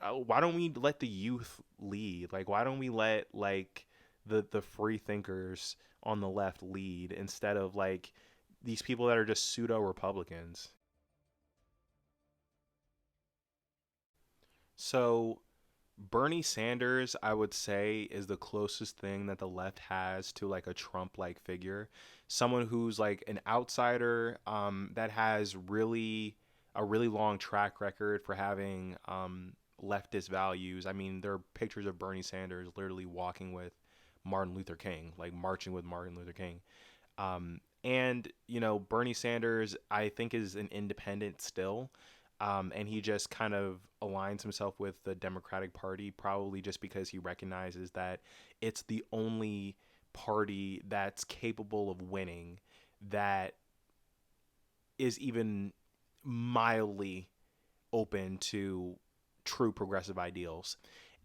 why don't we let the youth lead? Like, why don't we let like the free thinkers on the left lead instead of like these people that are just pseudo Republicans? So Bernie Sanders, I would say, is the closest thing that the left has to like a Trump-like figure, someone who's like an outsider, that has a really long track record for having leftist values. I mean, there are pictures of Bernie Sanders literally walking with Martin Luther King, like marching with Martin Luther King. And Bernie Sanders, I think, is an independent still, and he just kind of aligns himself with the Democratic Party, probably just because he recognizes that it's the only party that's capable of winning, that is even mildly open to true progressive ideals.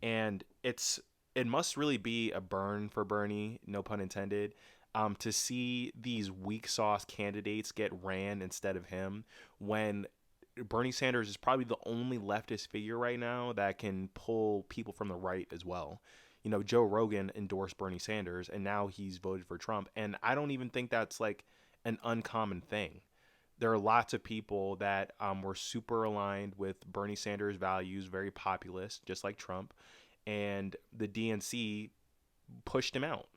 And it must really be a burn for Bernie, no pun intended, to see these weak sauce candidates get ran instead of him, when Bernie Sanders is probably the only leftist figure right now that can pull people from the right as well. Joe Rogan endorsed Bernie Sanders and now he's voted for Trump. And I don't even think that's like an uncommon thing. There are lots of people that were super aligned with Bernie Sanders' values, very populist, just like Trump, and the DNC pushed him out.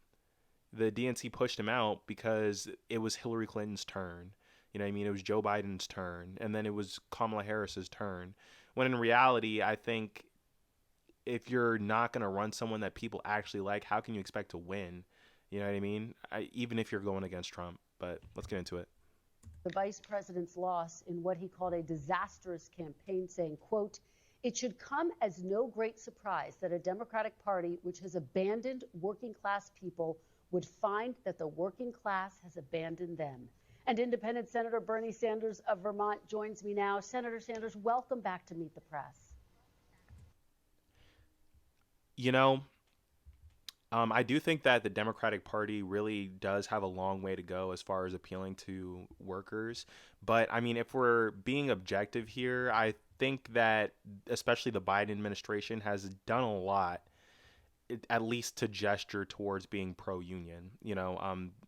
The DNC pushed him out because it was Hillary Clinton's turn. You know what I mean? It was Joe Biden's turn, and then it was Kamala Harris's turn. When in reality, I think if you're not going to run someone that people actually like, how can you expect to win? You know what I mean? Even if you're going against Trump. But let's get into it. The vice president's loss in what he called a disastrous campaign, saying, quote, "It should come as no great surprise that a Democratic Party which has abandoned working class people would find that the working class has abandoned them." And independent Senator Bernie Sanders of Vermont joins me now. Senator Sanders, welcome back to Meet the Press. You know, I do think that the Democratic Party really does have a long way to go as far as appealing to workers. But I mean, if we're being objective here, I think that especially the Biden administration has done a lot, at least to gesture towards being pro-union.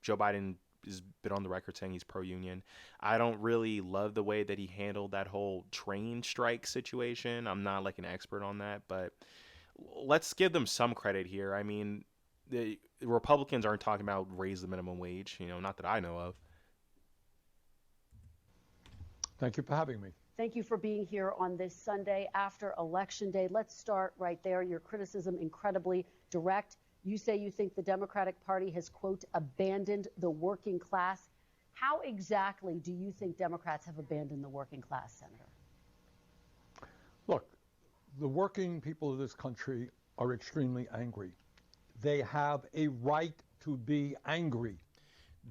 Joe Biden has been on the record saying he's pro-union. I don't really love the way that he handled that whole train strike situation. I'm not like an expert on that, but let's give them some credit here. I mean, the Republicans aren't talking about raise the minimum wage, not that I know of. Thank you for having me. Thank you for being here on this Sunday after Election Day. Let's start right there. Your criticism, incredibly direct. You say you think the Democratic Party has, quote, abandoned the working class. How exactly do you think Democrats have abandoned the working class, Senator? Look, the working people of this country are extremely angry. They have a right to be angry.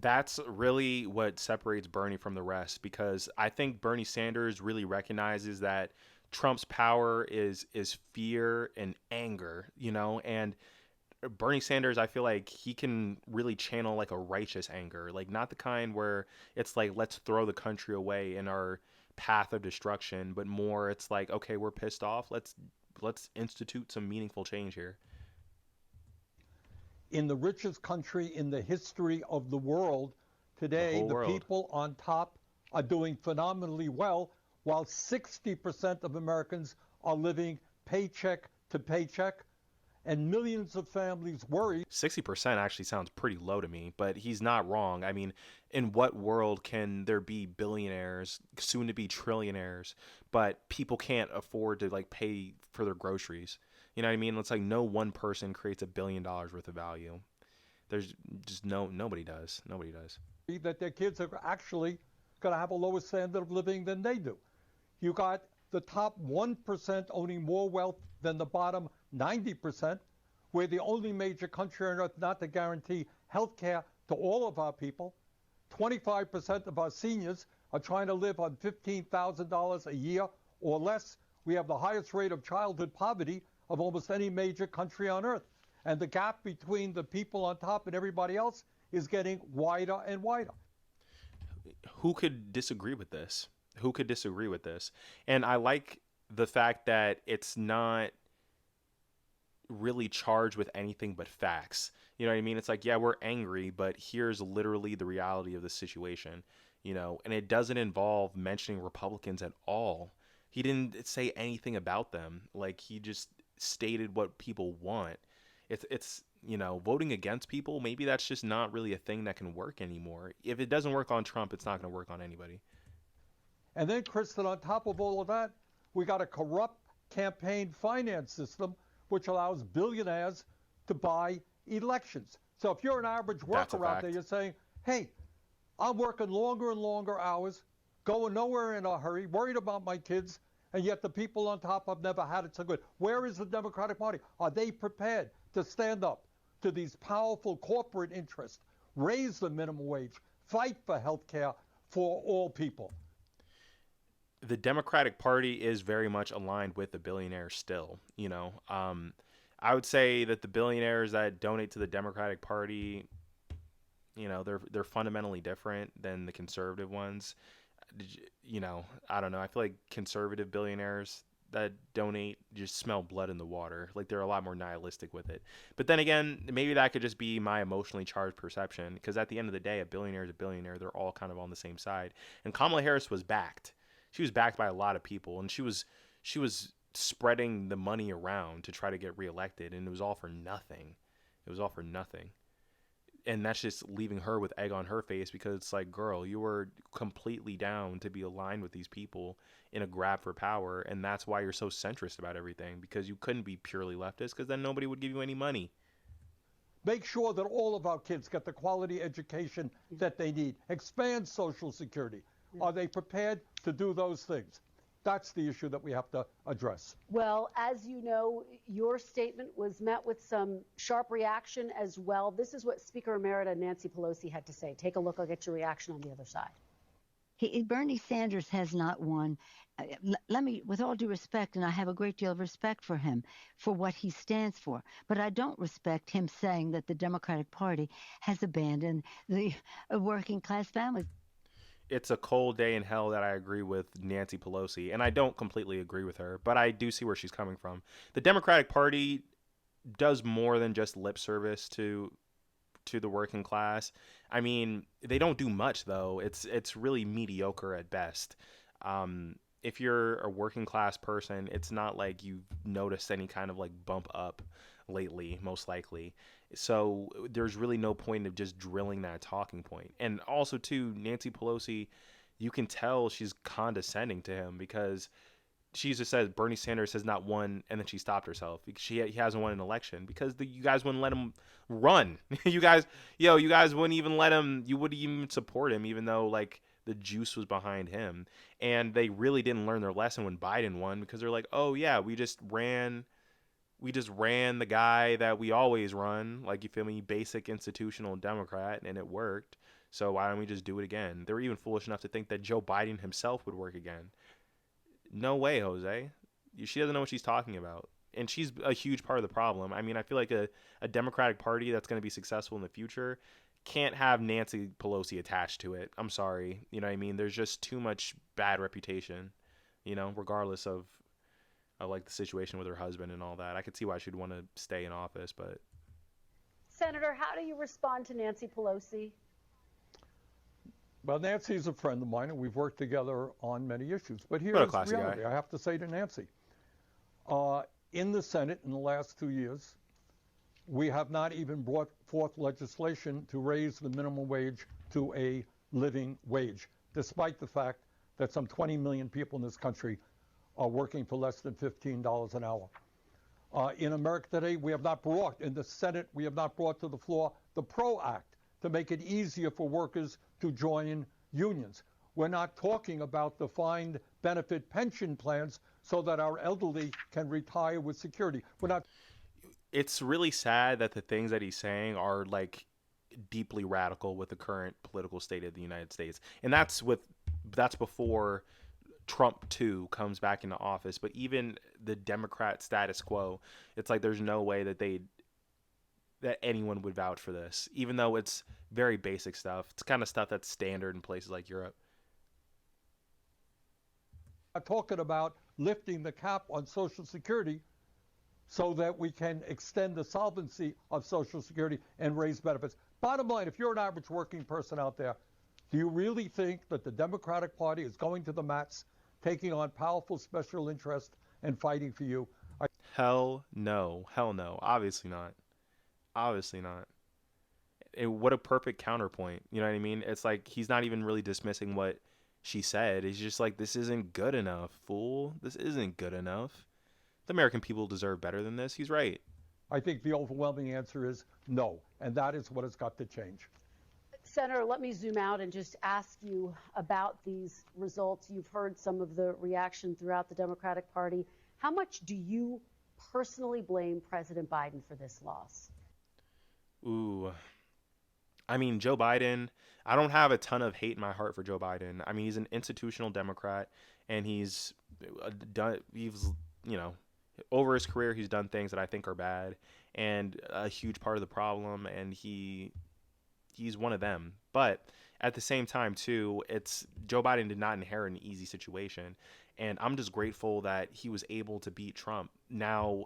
That's really what separates Bernie from the rest, because I think Bernie Sanders really recognizes that Trump's power is fear and anger, and Bernie Sanders, I feel like he can really channel like a righteous anger, like not the kind where it's like, let's throw the country away in our path of destruction, but more it's like, okay, we're pissed off. Let's institute some meaningful change here. In the richest country in the history of the world today, the people on top are doing phenomenally well, while 60% of Americans are living paycheck to paycheck, and millions of families worry. 60% actually sounds pretty low to me, but he's not wrong. I mean, in what world can there be billionaires, soon to be trillionaires, but people can't afford to like pay for their groceries? You know what I mean? It's like no one person creates $1 billion worth of value. There's just nobody does. Nobody does. That their kids are actually going to have a lower standard of living than they do. You got the top 1% owning more wealth than the bottom 90%. We're the only major country on earth not to guarantee health care to all of our people. 25% of our seniors are trying to live on $15,000 a year or less. We have the highest rate of childhood poverty of almost any major country on earth. And the gap between the people on top and everybody else is getting wider and wider. Who could disagree with this? Who could disagree with this? And I like the fact that it's not really charged with anything but facts. You know what I mean? It's like, yeah, we're angry, but here's literally the reality of the situation, and it doesn't involve mentioning Republicans at all. He didn't say anything about them. Like, he just stated what people want. It's voting against people, maybe that's just not really a thing that can work anymore. If it doesn't work on Trump, it's not going to work on anybody. And then, Kristen, on top of all of that, we got a corrupt campaign finance system which allows billionaires to buy elections. So if you're an average That's a worker out there, fact. you're saying, hey, I'm working longer and longer hours, going nowhere in a hurry, worried about my kids, and yet the people on top have never had it so good. Where is the Democratic Party? Are they prepared to stand up to these powerful corporate interests, raise the minimum wage, fight for health care for all people? The Democratic Party is very much aligned with the billionaires still. I would say that the billionaires that donate to the Democratic Party, they're fundamentally different than the conservative ones. I don't know. I feel like conservative billionaires that donate just smell blood in the water. Like, they're a lot more nihilistic with it. But then again, maybe that could just be my emotionally charged perception, because at the end of the day, a billionaire is a billionaire. They're all kind of on the same side. And Kamala Harris was backed. She was backed by a lot of people, and she was spreading the money around to try to get reelected, and it was all for nothing. It was all for nothing. And that's just leaving her with egg on her face, because it's like, girl, you were completely down to be aligned with these people in a grab for power, and that's why you're so centrist about everything, because you couldn't be purely leftist, because then nobody would give you any money. Make sure that all of our kids get the quality education that they need. Expand Social Security. Are they prepared to do those things? That's the issue that we have to address. Well, as you know, your statement was met with some sharp reaction as well. This is what Speaker Emerita Nancy Pelosi had to say. Take a look. I'll get your reaction on the other side. Bernie Sanders has not won. Let me, with all due respect, and I have a great deal of respect for him, for what he stands for, but I don't respect him saying that the Democratic Party has abandoned the working class families. It's a cold day in hell that I agree with Nancy Pelosi, and I don't completely agree with her, but I do see where she's coming from. The Democratic Party does more than just lip service to the working class. I mean, they don't do much though. It's really mediocre at best. If you're a working class person, it's not like you've noticed any kind of like bump up lately, most likely. So there's really no point of just drilling that talking point. And also too, Nancy Pelosi, you can tell she's condescending to him, because she just says Bernie Sanders has not won, and then she stopped herself. He hasn't won an election because you guys wouldn't let him run. You guys wouldn't even let him. You wouldn't even support him, even though like the juice was behind him. And they really didn't learn their lesson when Biden won, because they're like, oh yeah, we just ran the guy that we always run, like, you feel me, basic institutional Democrat, and it worked. So why don't we just do it again? They were even foolish enough to think that Joe Biden himself would work again. No way, Jose. She doesn't know what she's talking about. And she's a huge part of the problem. I mean, I feel like a Democratic Party that's going to be successful in the future can't have Nancy Pelosi attached to it. I'm sorry. You know what I mean? There's just too much bad reputation, regardless of like the situation with her husband and all that. I could see why she'd want to stay in office, but Senator, how do you respond to Nancy Pelosi? Well, Nancy's a friend of mine, and we've worked together on many issues. But here's what a the classy reality. guy. I have to say to Nancy, in the Senate in the last 2 years, we have not even brought forth legislation to raise the minimum wage to a living wage, despite the fact that some 20 million people in this country are working for less than $15 an hour. In America today, we have not brought, in the Senate, we have not brought to the floor the PRO Act to make it easier for workers to join unions. We're not talking about defined benefit pension plans so that our elderly can retire with security. We're not. It's really sad that the things that he's saying are like deeply radical with the current political state of the United States. And that's before Trump too comes back into office. But even the Democrat status quo, it's like there's no way that anyone would vouch for this, even though it's very basic stuff. It's kind of stuff that's standard in places like Europe. Talking about lifting the cap on Social Security so that we can extend the solvency of Social Security and raise benefits. Bottom line, if you're an average working person out there, do you really think that the Democratic Party is going to the mats, taking on powerful special interests and fighting for you? Hell no. Hell no. Obviously not. Obviously not. What a perfect counterpoint. You know what I mean? It's like he's not even really dismissing what she said. He's just like, this isn't good enough, fool. This isn't good enough. The American people deserve better than this. He's right. I think the overwhelming answer is no, and that is what has got to change. Senator, let me zoom out and just ask you about these results. You've heard some of the reaction throughout the Democratic Party. How much do you personally blame President Biden for this loss? Ooh. I mean, Joe Biden, I don't have a ton of hate in my heart for Joe Biden. I mean, he's an institutional Democrat, and he's over his career, he's done things that I think are bad and a huge part of the problem, and he's one of them. But at the same time, too, it's Joe Biden did not inherit an easy situation, and I'm just grateful that he was able to beat Trump. Now,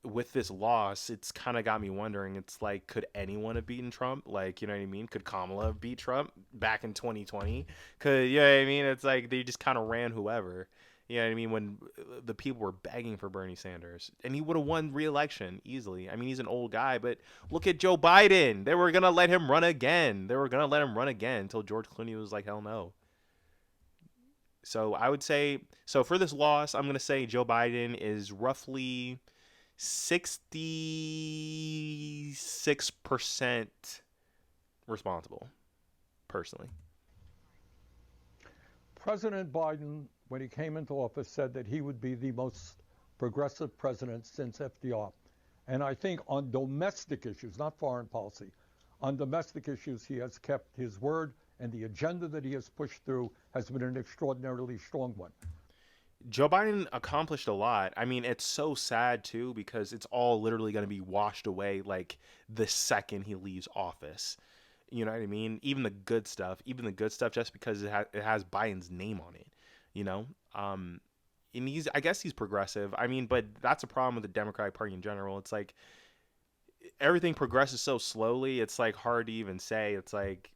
with this loss, it's kind of got me wondering. It's like, could anyone have beaten Trump? Like, you know what I mean? Could Kamala have beat Trump back in 2020? You know what I mean? It's like they just kind of ran whoever. You know what I mean? When the people were begging for Bernie Sanders, and he would have won re-election easily. I mean, he's an old guy, but look at Joe Biden. They were gonna let him run again. They were gonna let him run again until George Clooney was like, hell no. So I would say, so for this loss, I'm gonna say Joe Biden is roughly 66% responsible, personally. President Biden, when he came into office, said that he would be the most progressive president since FDR. And I think on domestic issues, not foreign policy, on domestic issues, he has kept his word, and the agenda that he has pushed through has been an extraordinarily strong one. Joe Biden accomplished a lot. I mean, it's so sad, too, because it's all literally going to be washed away like the second he leaves office. You know what I mean? Even the good stuff, just because it has Biden's name on it, you know? And I guess he's progressive. I mean, but that's a problem with the Democratic Party in general. It's like everything progresses so slowly. It's like hard to even say. It's like,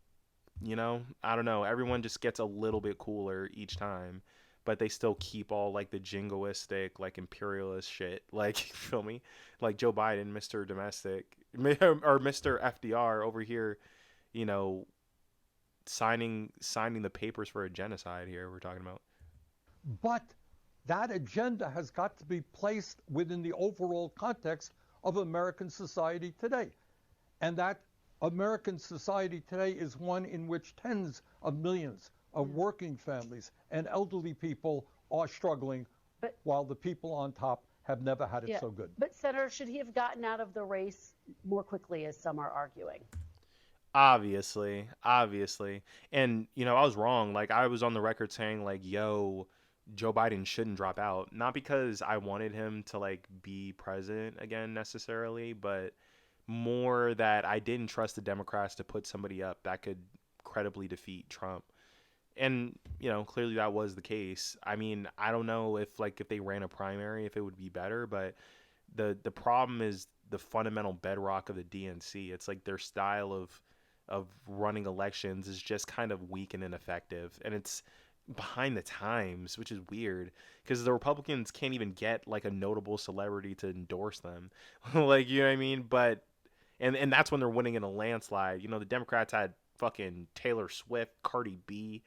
you know, I don't know. Everyone just gets a little bit cooler each time, but they still keep all like the jingoistic, like imperialist shit. Like, you feel me? Like Joe Biden, Mr. Domestic, or Mr. FDR over here, you know, signing the papers for a genocide here we're talking about. But that agenda has got to be placed within the overall context of American society today. And that American society today is one in which tens of millions of working families and elderly people are struggling, while the people on top have never had it so good. But Senator, should he have gotten out of the race more quickly, as some are arguing? Obviously. And, you know, I was wrong. Like, I was on the record saying, like, yo, Joe Biden shouldn't drop out. Not because I wanted him to, like, be president again necessarily, but more that I didn't trust the Democrats to put somebody up that could credibly defeat Trump. And, you know, clearly that was the case. I mean, I don't know if they ran a primary, if it would be better, but the problem is the fundamental bedrock of the DNC. It's like their style of running elections is just kind of weak and ineffective, and it's behind the times, which is weird because the Republicans can't even get like a notable celebrity to endorse them. Like, you know what I mean? But and that's when they're winning in a landslide. You know, the Democrats had fucking Taylor Swift, Cardi B,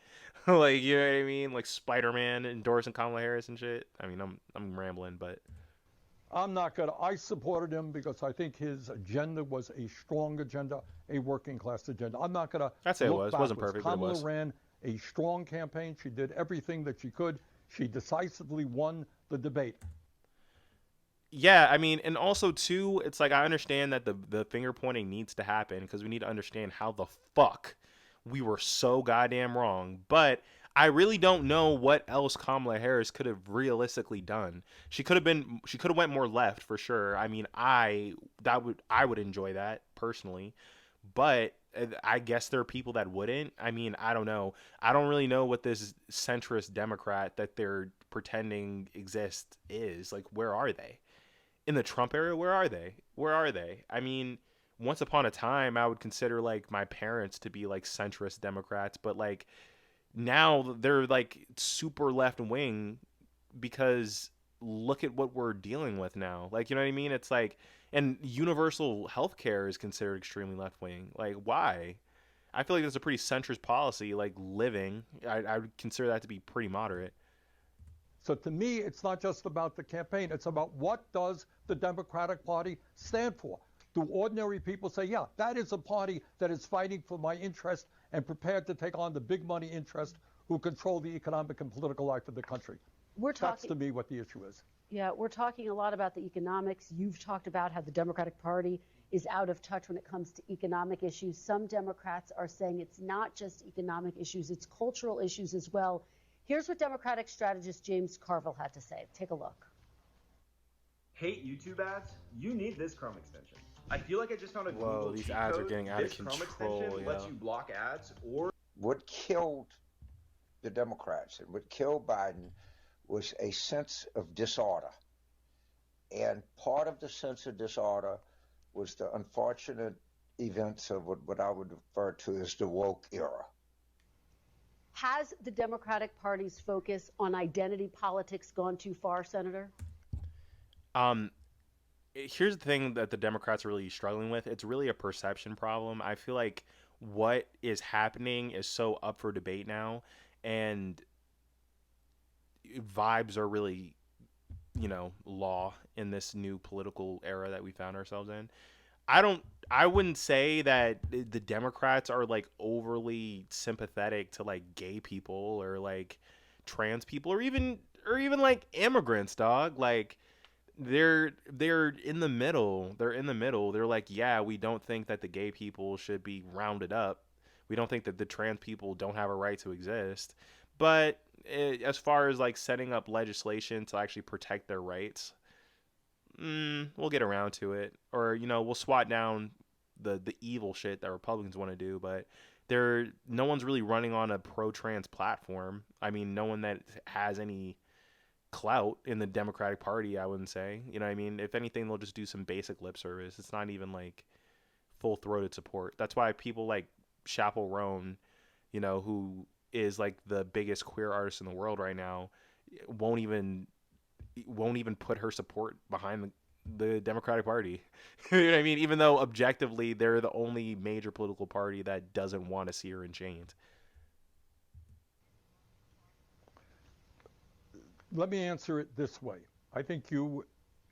like, you know what I mean? Like Spider-Man endorsing Kamala Harris and shit. I mean, I'm rambling, but I supported him because I think his agenda was a strong agenda, a working class agenda. I'm not going to. I'd say it was. It wasn't perfect, but it Kamala was. ran a strong campaign. She did everything that she could. She decisively won the debate. Yeah, I mean, and also too, it's like I understand that the finger pointing needs to happen because we need to understand how the fuck we were so goddamn wrong. But I really don't know what else Kamala Harris could have realistically done. She could have went more left for sure. I mean, I would enjoy that personally, but I guess there are people that wouldn't. I mean, I don't know. I don't really know what this centrist Democrat that they're pretending exist is. Like, where are they? In the Trump era, where are they? Where are they? I mean, once upon a time, I would consider like my parents to be like centrist Democrats, but like now they're like super left wing because look at what we're dealing with now. Like, you know what I mean? It's like, and universal health care is considered extremely left wing. Like, why? I feel like that's a pretty centrist policy. Like, living, I would consider that to be pretty moderate. So to me, it's not just about the campaign. It's about what does the Democratic Party stand for? Do ordinary people say, yeah, that is a party that is fighting for my interest and prepared to take on the big money interest who control the economic and political life of the country? That's to me what the issue is. Yeah, we're talking a lot about the economics. You've talked about how the Democratic Party is out of touch when it comes to economic issues. Some Democrats are saying it's not just economic issues, it's cultural issues as well. Here's what Democratic strategist James Carville had to say. Take a look. Hate YouTube ads? You need this Chrome extension. I feel like I just found a Whoa, Google these cheat ads are code. getting out of This Chrome control, extension lets yeah. you block ads or... What killed the Democrats and what killed Biden was a sense of disorder. And part of the sense of disorder was the unfortunate events of what I would refer to as the woke era. Has the Democratic Party's focus on identity politics gone too far, Senator? Here's the thing that the Democrats are really struggling with. It's really a perception problem. I feel like what is happening is so up for debate now, and vibes are really, law in this new political era that we found ourselves in. I wouldn't say that the Democrats are like overly sympathetic to like gay people or like trans people or even like immigrants, dog. Like they're in the middle. They're in the middle. They're like, yeah, we don't think that the gay people should be rounded up. We don't think that the trans people don't have a right to exist. But as far as like setting up legislation to actually protect their rights, we'll get around to it. Or, we'll swat down the evil shit that Republicans want to do. But no one's really running on a pro-trans platform. I mean, no one that has any clout in the Democratic Party, I wouldn't say. You know what I mean? If anything, they'll just do some basic lip service. It's not even like full-throated support. That's why people like Chappell Roan, who is like the biggest queer artist in the world right now, won't even put her support behind the Democratic Party. You know what I mean? Even though objectively they're the only major political party that doesn't want to see her in chains. Let me answer it this way. I think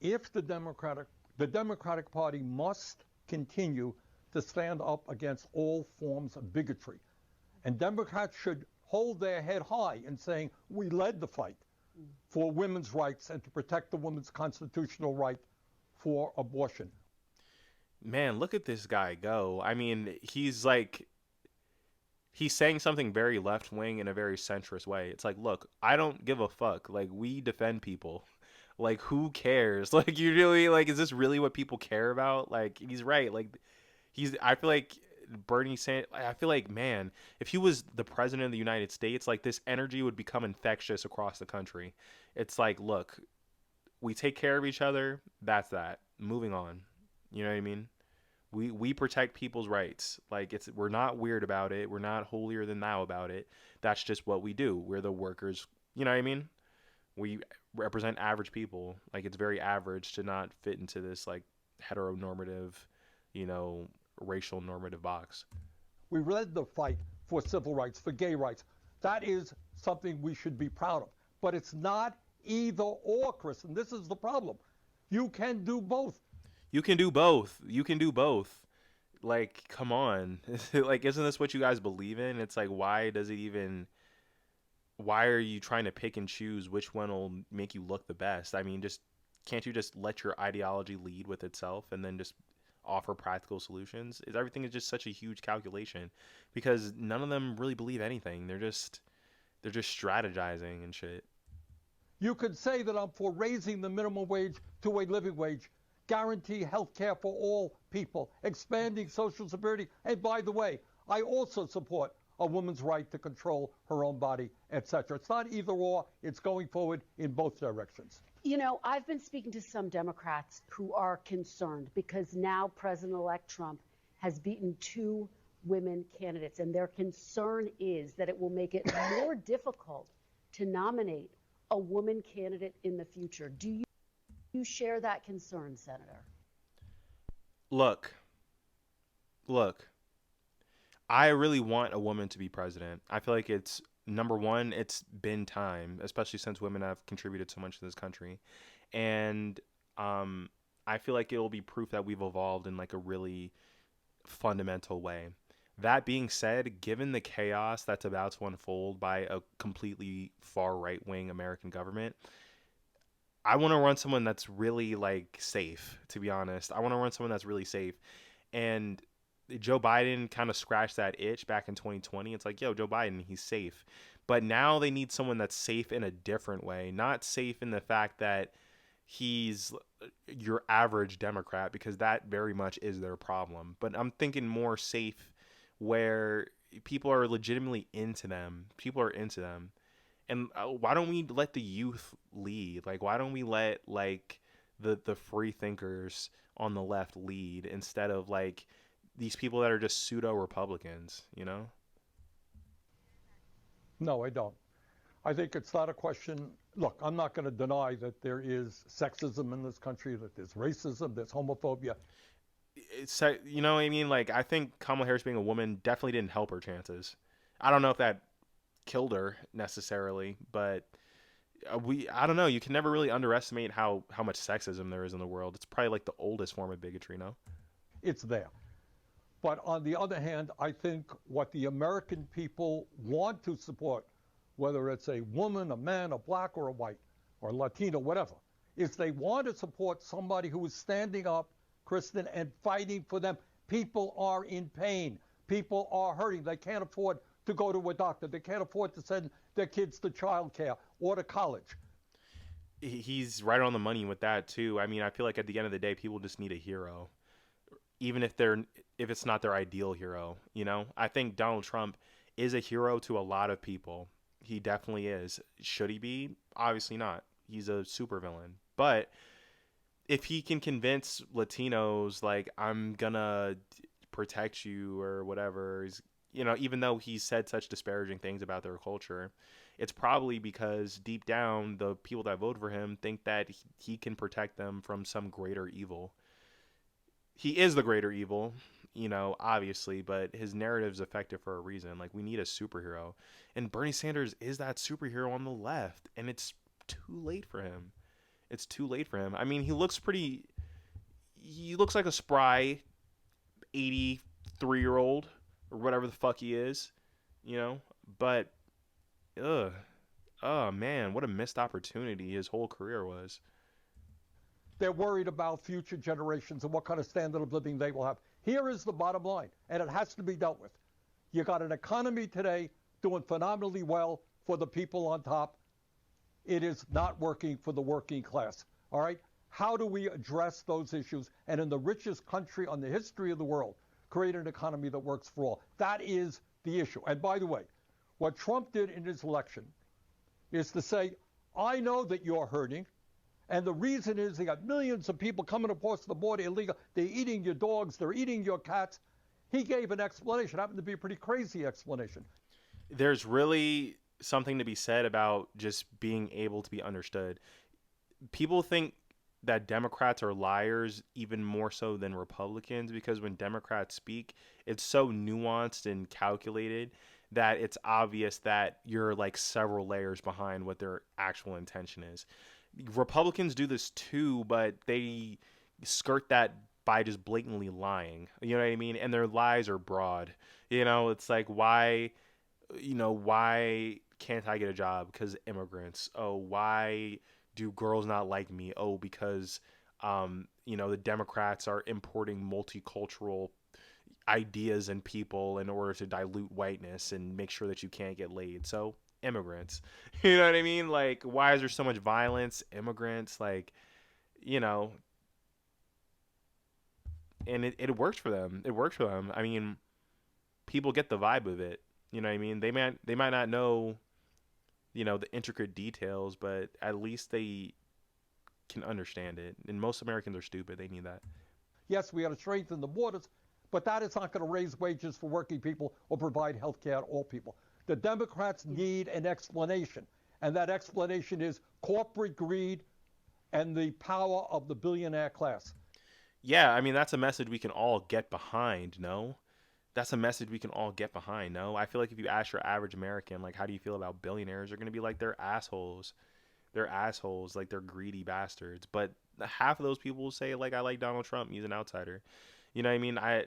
if the Democratic Party must continue to stand up against all forms of bigotry. And Democrats should hold their head high in saying, we led the fight for women's rights and to protect the woman's constitutional right for abortion. Man, look at this guy go. I mean, he's saying something very left-wing in a very centrist way. It's like, look, I don't give a fuck. Like, we defend people. Like, who cares? Like, you really, like, is this really what people care about? Like, he's right. Like, I feel like Bernie Sanders, I feel like, man, if he was the president of the United States, like, this energy would become infectious across the country. It's like, look, we take care of each other. That's that. Moving on. You know what I mean? We protect people's rights. Like, we're not weird about it. We're not holier than thou about it. That's just what we do. We're the workers. You know what I mean? We represent average people. Like, it's very average to not fit into this like heteronormative, racial normative box. We led the fight for civil rights, for gay rights. That is something we should be proud of. But it's not either or, Chris, and this is the problem. You can do both. You can do both. You can do both. Like, come on. Like, isn't this what you guys believe in? It's like, why are you trying to pick and choose which one will make you look the best? I mean, can't you just let your ideology lead with itself and then just offer practical solutions? Everything is just such a huge calculation because none of them really believe anything. They're just strategizing and shit. You could say that I'm for raising the minimum wage to a living wage, guarantee health care for all people, expanding Social Security. And by the way, I also support a woman's right to control her own body, etc. It's not either or, it's going forward in both directions. You know, I've been speaking to some Democrats who are concerned because now President-elect Trump has beaten 2 women candidates, and their concern is that it will make it more difficult to nominate a woman candidate in the future. Do you share that concern, Senator? Look, I really want a woman to be president. I feel like it's number one, it's been time, especially since women have contributed so much to this country. And I feel like it'll be proof that we've evolved in like a really fundamental way. That being said, given the chaos that's about to unfold by a completely far right wing American government, I want to run someone that's really like safe, to be honest. I want to run someone that's really safe. And Joe Biden kind of scratched that itch back in 2020. It's like, yo, Joe Biden, he's safe. But now they need someone that's safe in a different way, not safe in the fact that he's your average Democrat, because that very much is their problem. But I'm thinking more safe where people are legitimately into them. People are into them. And why don't we let the youth lead? Like, why don't we let like the free thinkers on the left lead instead of like these people that are just pseudo Republicans, you know? No, I don't. I think it's not a question. Look, I'm not going to deny that there is sexism in this country, that there's racism, there's homophobia. It's, you know what I mean? Like, I think Kamala Harris being a woman definitely didn't help her chances. I don't know if that killed her necessarily, but I don't know. You can never really underestimate how much sexism there is in the world. It's probably like the oldest form of bigotry, no? It's there. But on the other hand, I think what the American people want to support, whether it's a woman, a man, a black or a white, or Latino, whatever, is they want to support somebody who is standing up, Kristen, and fighting for them. People are in pain. People are hurting. They can't afford to go to a doctor. They can't afford to send their kids to childcare or to college. He's right on the money with that too. I mean, I feel like at the end of the day, people just need a hero, even if it's not their ideal hero. You know, I think Donald Trump is a hero to a lot of people. He definitely is. Should he be? Obviously not. He's a supervillain. But if he can convince Latinos, like, I'm gonna protect you or whatever, you know, even though he said such disparaging things about their culture, it's probably because deep down, the people that vote for him think that he can protect them from some greater evil. He is the greater evil, you know, obviously, but his narrative's effective for a reason. Like, we need a superhero. And Bernie Sanders is that superhero on the left, and it's too late for him. It's too late for him. I mean, he looks like a spry 83-year-old or whatever the fuck he is, you know, but oh man, what a missed opportunity his whole career was. They're worried about future generations and what kind of standard of living they will have. Here is the bottom line, and it has to be dealt with. You got an economy today doing phenomenally well for the people on top. It is not working for the working class. All right? How do we address those issues and in the richest country on the history of the world, create an economy that works for all? That is the issue. And by the way, what Trump did in his election is to say, I know that you're hurting. And the reason is they got millions of people coming across the border illegal. They're eating your dogs. They're eating your cats. He gave an explanation. It happened to be a pretty crazy explanation. There's really something to be said about just being able to be understood. People think that Democrats are liars even more so than Republicans, because when Democrats speak, it's so nuanced and calculated that it's obvious that you're like several layers behind what their actual intention is. Republicans do this too, but they skirt that by just blatantly lying. You know what I mean? And their lies are broad. You know, it's like, why can't I get a job? Because immigrants. Oh, why do girls not like me? Oh, because the Democrats are importing multicultural ideas and people in order to dilute whiteness and make sure that you can't get laid. So immigrants. You know what I mean? Like, why is there so much violence? Immigrants, like, you know, and it works for them. It works for them. I mean, people get the vibe of it. You know what I mean? They might not know, the intricate details, but at least they can understand it. And most Americans are stupid. They need that. Yes, we got to strengthen the borders, but that is not going to raise wages for working people or provide health care to all people. The Democrats need an explanation, and that explanation is corporate greed and the power of the billionaire class. Yeah, I mean that's a message we can all get behind, no? That's a message we can all get behind, no? I feel like if you ask your average American, like, how do you feel about billionaires? They're gonna be like, they're assholes. They're assholes, like they're greedy bastards. But half of those people will say, like, I like Donald Trump, he's an outsider. You know what I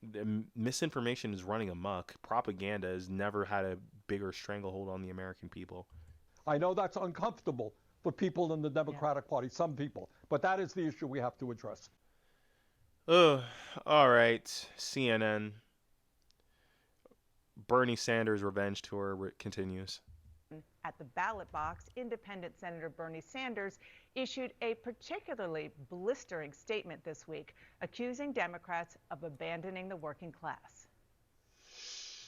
mean? Misinformation is running amok. Propaganda has never had a bigger stranglehold on the American people. I know that's uncomfortable for people in the Democratic Party, some people, but that is the issue we have to address. Ugh. All right, CNN. Bernie Sanders' revenge tour continues. At the ballot box, independent Senator Bernie Sanders issued a particularly blistering statement this week, accusing Democrats of abandoning the working class.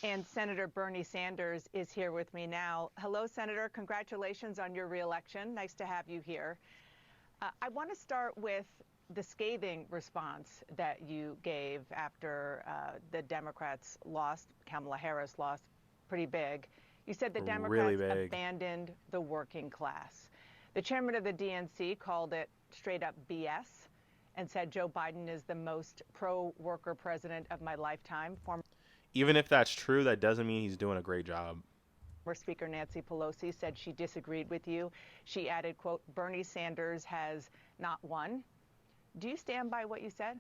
And Senator Bernie Sanders is here with me now. Hello, Senator. Congratulations on your reelection. Nice to have you here. I want to start with the scathing response that you gave after the Democrats lost, Kamala Harris lost pretty big. You said the Democrats really abandoned the working class. The chairman of the DNC called it straight up BS and said Joe Biden is the most pro-worker president of my lifetime. Even if that's true, that doesn't mean he's doing a great job. Former Speaker Nancy Pelosi said she disagreed with you. She added, quote, Bernie Sanders has not won. Do you stand by what you said?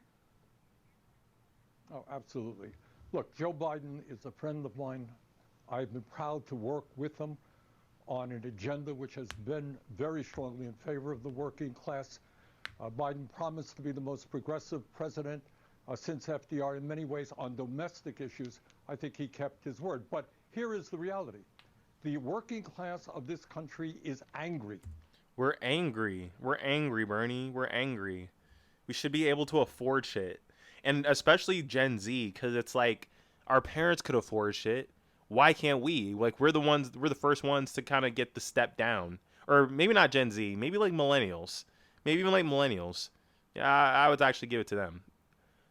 Oh, absolutely. Look, Joe Biden is a friend of mine. I've been proud to work with him on an agenda which has been very strongly in favor of the working class. Biden promised to be the most progressive president since FDR. In many ways, on domestic issues, I think he kept his word. But here is the reality. The working class of this country is angry. We're angry. We're angry, Bernie. We're angry. We should be able to afford shit. And especially Gen Z, because it's like our parents could afford shit. Why can't we? Like, we're the first ones to kind of get the step down. Or maybe not Gen Z, maybe like millennials. Maybe even like millennials. Yeah, I would actually give it to them.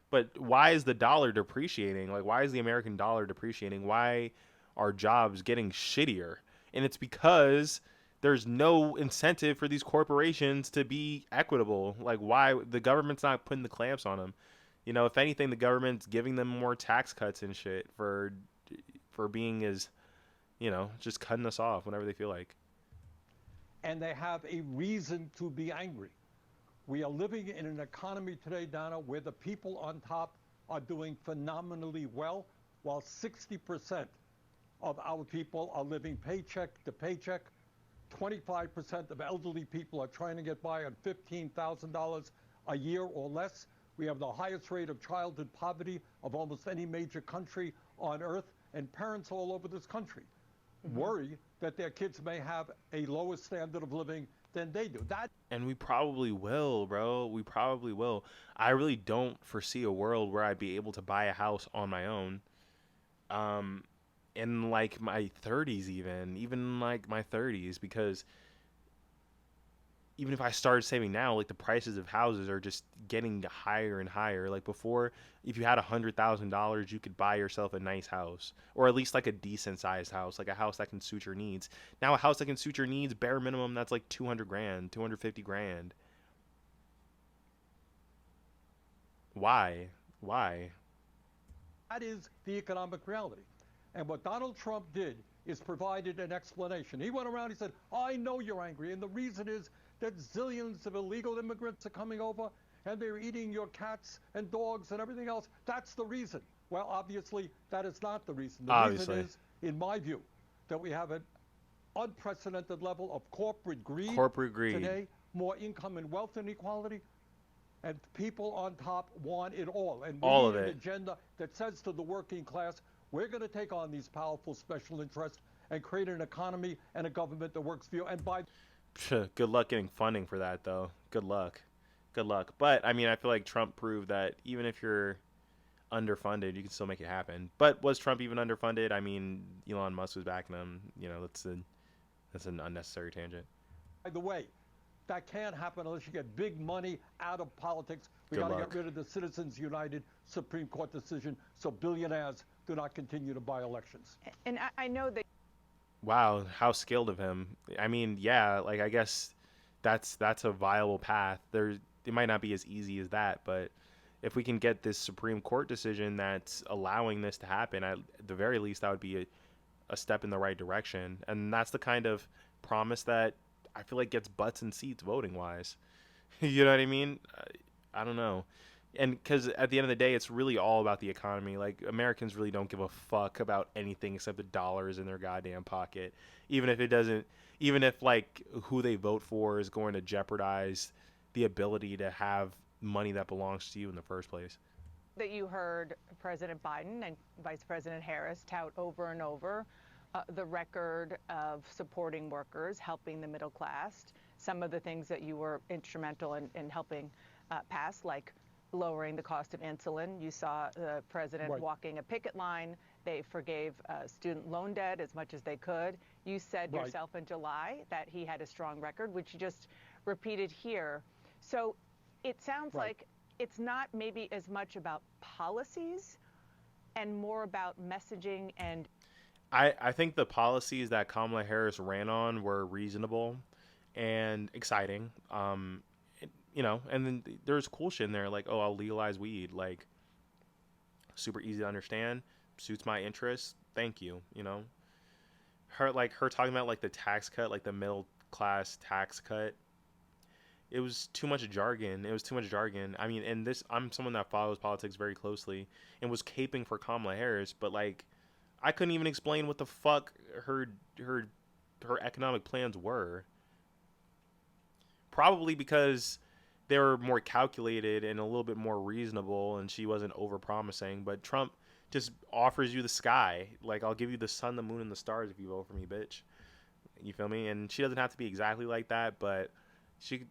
But why is the dollar depreciating? Like, why is the American dollar depreciating? Why are jobs getting shittier? And it's because there's no incentive for these corporations to be equitable. Like, why the government's not putting the clamps on them? If anything, the government's giving them more tax cuts and shit for being as, just cutting us off whenever they feel like. And they have a reason to be angry. We are living in an economy today, Donna, where the people on top are doing phenomenally well, while 60% of our people are living paycheck to paycheck. 25% of elderly people are trying to get by on $15,000 a year or less. We have the highest rate of childhood poverty of almost any major country on earth, and parents all over this country worry that their kids may have a lower standard of living than they do. And we probably will, bro. We probably will. I really don't foresee a world where I'd be able to buy a house on my own. In like my 30s, even like my 30s, because even if I started saving now, like the prices of houses are just getting higher and higher. Like before, if you had $100,000, you could buy yourself a nice house, or at least like a decent sized house, like a house that can suit your needs. Now a house that can suit your needs, bare minimum, that's like 200 grand, 250 grand. Why? That is the economic reality. And what Donald Trump did is provided an explanation. He went around, he said, I know you're angry, and the reason is that zillions of illegal immigrants are coming over and they're eating your cats and dogs and everything else. That's the reason. Well, obviously, that is not the reason. The reason is, in my view, that we have an unprecedented level of corporate greed today, more income and wealth inequality, and people on top want it all. And we need an agenda that says to the working class, we're going to take on these powerful special interests and create an economy and a government that works for you. And by good luck getting funding for that, though. Good luck. But I mean, I feel like Trump proved that even if you're underfunded, you can still make it happen. But was Trump even underfunded? I mean, Elon Musk was backing him. That's an unnecessary tangent. By the way, that can't happen unless you get big money out of politics. We Good got to luck. get rid of the Citizens United Supreme Court decision so billionaires do not continue to buy elections. And I know that. Wow, how skilled of him. I mean, yeah, like I guess that's a viable path. It might not be as easy as that, but if we can get this Supreme Court decision that's allowing this to happen, at the very least, that would be a step in the right direction. And that's the kind of promise that I feel like gets butts and seats voting wise. You know what I mean? I don't know. And because at the end of the day, it's really all about the economy. Like, Americans really don't give a fuck about anything except the dollars in their goddamn pocket. Even if like who they vote for is going to jeopardize the ability to have money that belongs to you in the first place. That you heard President Biden and Vice President Harris tout over and over the record of supporting workers, helping the middle class, some of the things that you were instrumental in helping pass, like lowering the cost of insulin. You saw the president walking a picket line. They forgave student loan debt as much as they could. You said yourself in July that he had a strong record, which you just repeated here. So it sounds like it's not maybe as much about policies and more about messaging. And I think the policies that Kamala Harris ran on were reasonable and exciting. And then there's cool shit in there, like, oh, I'll legalize weed, like, super easy to understand, suits my interests, thank you. Her talking about like the tax cut, like the middle class tax cut, it was too much jargon. I mean, and I'm someone that follows politics very closely and was caping for Kamala Harris, but like, I couldn't even explain what the fuck her economic plans were. Probably because they were more calculated and a little bit more reasonable, and she wasn't over-promising. But Trump just offers you the sky. Like, I'll give you the sun, the moon, and the stars if you vote for me, bitch. You feel me? And she doesn't have to be exactly like that, but she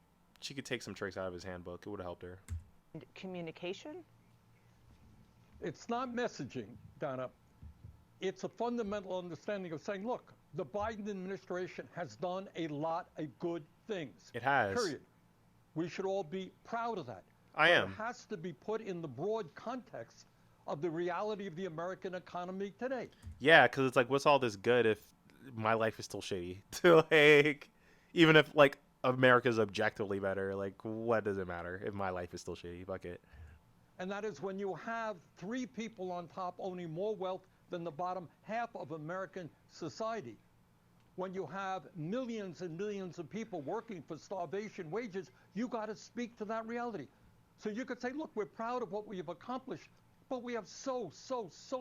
could take some tricks out of his handbook. It would have helped her. Communication? It's not messaging, Donna. It's a fundamental understanding of saying, look, the Biden administration has done a lot of good things. It has. Period. We should all be proud of that. I am. It has to be put in the broad context of the reality of the American economy today. Yeah, because it's like, what's all this good if my life is still shitty? Like, even if like America's objectively better, like, what does it matter if my life is still shitty? Fuck it. And that is when you have 3 people on top owning more wealth than the bottom half of American society. When you have millions and millions of people working for starvation wages, you got to speak to that reality. So you could say, look, we're proud of what we have accomplished, but we have so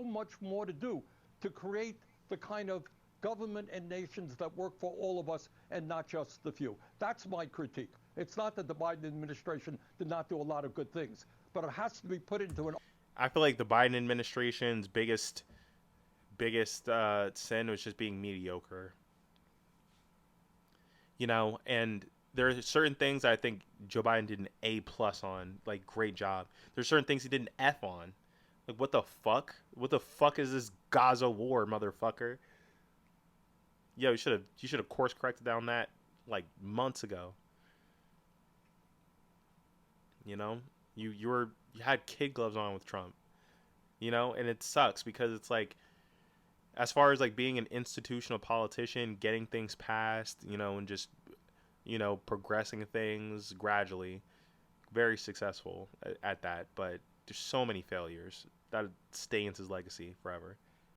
much more to do to create the kind of government and nations that work for all of us and not just the few. That's my critique. It's not that the Biden administration did not do a lot of good things, but it has to be put into an... I feel like the Biden administration's biggest sin was just being mediocre. And there are certain things I think Joe Biden did an A+ on, like, great job. There's certain things he did an F on. Like, what the fuck? What the fuck is this Gaza war, motherfucker? Yo, you should have course corrected down that like months ago. You had kid gloves on with Trump. And it sucks because it's like, as far as like being an institutional politician, getting things passed, and just, progressing things gradually, very successful at that. But there's so many failures that stains his legacy forever.